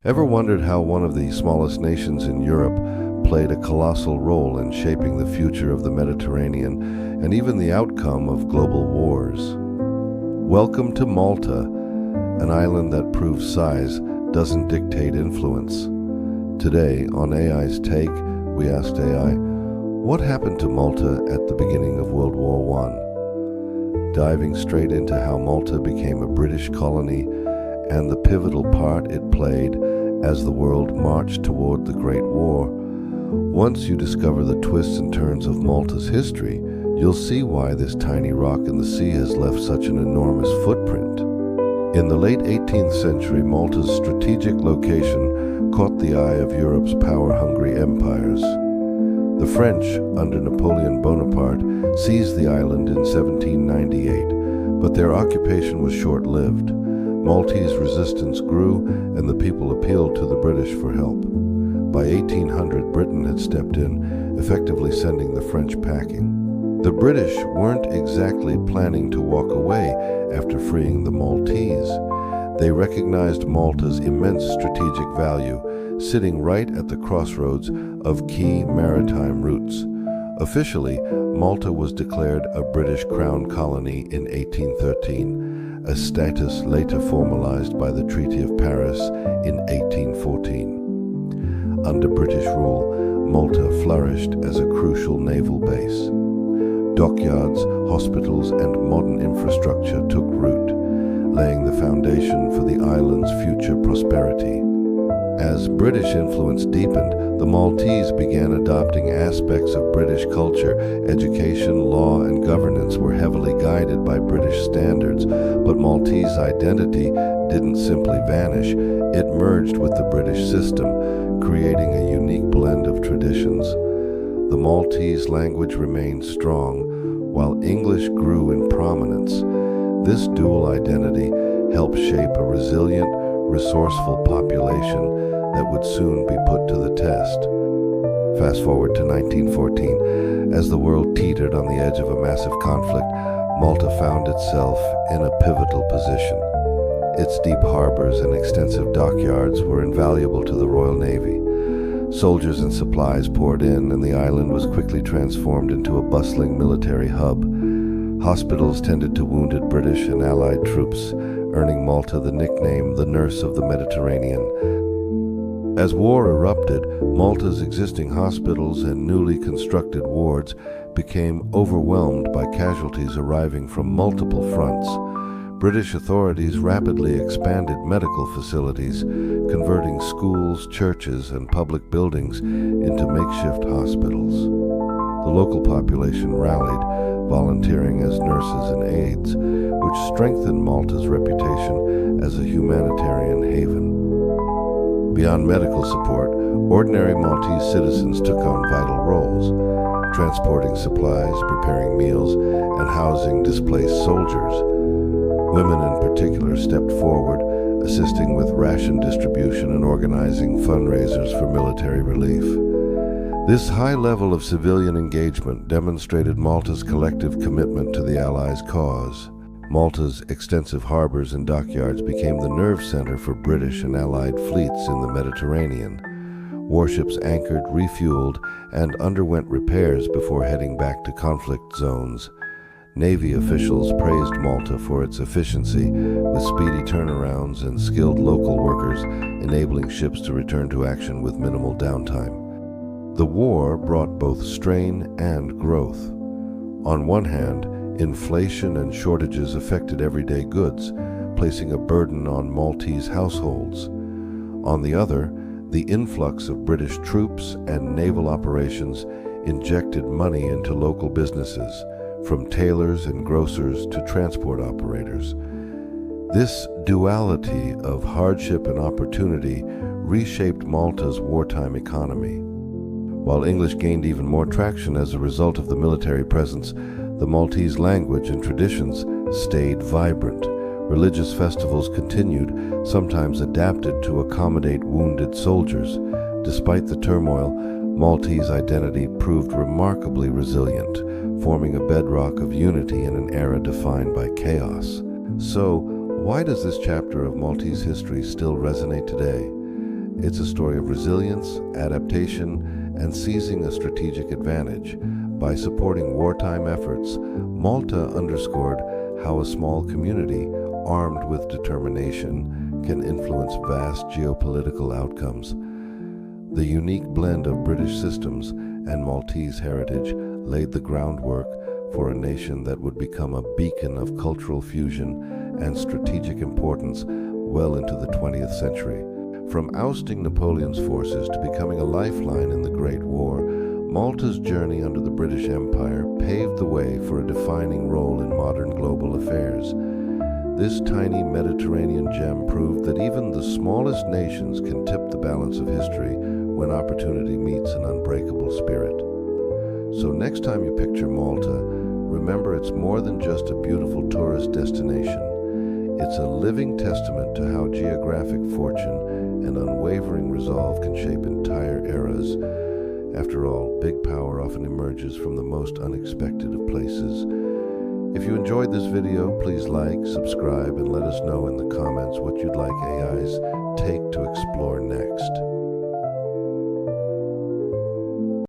Ever wondered how one of the smallest nations in Europe played a colossal role in shaping the future of the Mediterranean and even the outcome of global wars? Welcome to Malta, an island that proves size doesn't dictate influence. Today, on AI's Take, we asked AI, what happened to Malta at the beginning of World War I? Diving straight into how Malta became a British colony and the pivotal part it played as the world marched toward the Great War. Once you discover the twists and turns of Malta's history, you'll see why this tiny rock in the sea has left such an enormous footprint. In the late 18th century, Malta's strategic location caught the eye of Europe's power-hungry empires. The French, under Napoleon Bonaparte, seized the island in 1798, but their occupation was short-lived. Maltese resistance grew, and the people appealed to the British for help. By 1800, Britain had stepped in, effectively sending the French packing. The British weren't exactly planning to walk away after freeing the Maltese. They recognized Malta's immense strategic value, sitting right at the crossroads of key maritime routes. Officially, Malta was declared a British Crown colony in 1813, a status later formalized by the Treaty of Paris in 1814. Under British rule, Malta flourished as a crucial naval base. Dockyards, hospitals, and modern infrastructure took root, laying the foundation for the island's future prosperity. As British influence deepened, the Maltese began adopting aspects of British culture. Education, law, and governance were heavily guided by British standards, but Maltese identity didn't simply vanish. It merged with the British system, creating a unique blend of traditions. The Maltese language remained strong, while English grew in prominence. This dual identity helped shape a resilient, resourceful population that would soon be put to the test. Fast forward to 1914, as the world teetered on the edge of a massive conflict, Malta found itself in a pivotal position. Its deep harbors and extensive dockyards were invaluable to the Royal Navy. Soldiers and supplies poured in, and the island was quickly transformed into a bustling military hub. Hospitals tended to wounded British and Allied troops, earning Malta the nickname the Nurse of the Mediterranean. As war erupted, Malta's existing hospitals and newly constructed wards became overwhelmed by casualties arriving from multiple fronts. British authorities rapidly expanded medical facilities, converting schools, churches, and public buildings into makeshift hospitals. The local population rallied, volunteering as nurses and aides, which strengthened Malta's reputation as a humanitarian haven. Beyond medical support, ordinary Maltese citizens took on vital roles, transporting supplies, preparing meals, and housing displaced soldiers. Women in particular stepped forward, assisting with ration distribution and organizing fundraisers for military relief. This high level of civilian engagement demonstrated Malta's collective commitment to the Allies' cause. Malta's extensive harbors and dockyards became the nerve center for British and Allied fleets in the Mediterranean. Warships anchored, refueled, and underwent repairs before heading back to conflict zones. Navy officials praised Malta for its efficiency, with speedy turnarounds and skilled local workers, enabling ships to return to action with minimal downtime. The war brought both strain and growth. On one hand, inflation and shortages affected everyday goods, placing a burden on Maltese households. On the other, the influx of British troops and naval operations injected money into local businesses, from tailors and grocers to transport operators. This duality of hardship and opportunity reshaped Malta's wartime economy. While English gained even more traction as a result of the military presence, the Maltese language and traditions stayed vibrant. Religious festivals continued, sometimes adapted to accommodate wounded soldiers. Despite the turmoil, Maltese identity proved remarkably resilient, forming a bedrock of unity in an era defined by chaos. So, why does this chapter of Maltese history still resonate today? It's a story of resilience, adaptation, and seizing a strategic advantage. By supporting wartime efforts, Malta underscored how a small community, armed with determination, can influence vast geopolitical outcomes. The unique blend of British systems and Maltese heritage laid the groundwork for a nation that would become a beacon of cultural fusion and strategic importance well into the 20th century. From ousting Napoleon's forces to becoming a lifeline in the Great War, Malta's journey under the British Empire paved the way for a defining role in modern global affairs. This tiny Mediterranean gem proved that even the smallest nations can tip the balance of history when opportunity meets an unbreakable spirit. So next time you picture Malta, remember it's more than just a beautiful tourist destination. It's a living testament to how geographic fortune and unwavering resolve can shape entire eras. After all, big power often emerges from the most unexpected of places. If you enjoyed this video, please like, subscribe, and let us know in the comments what you'd like AI's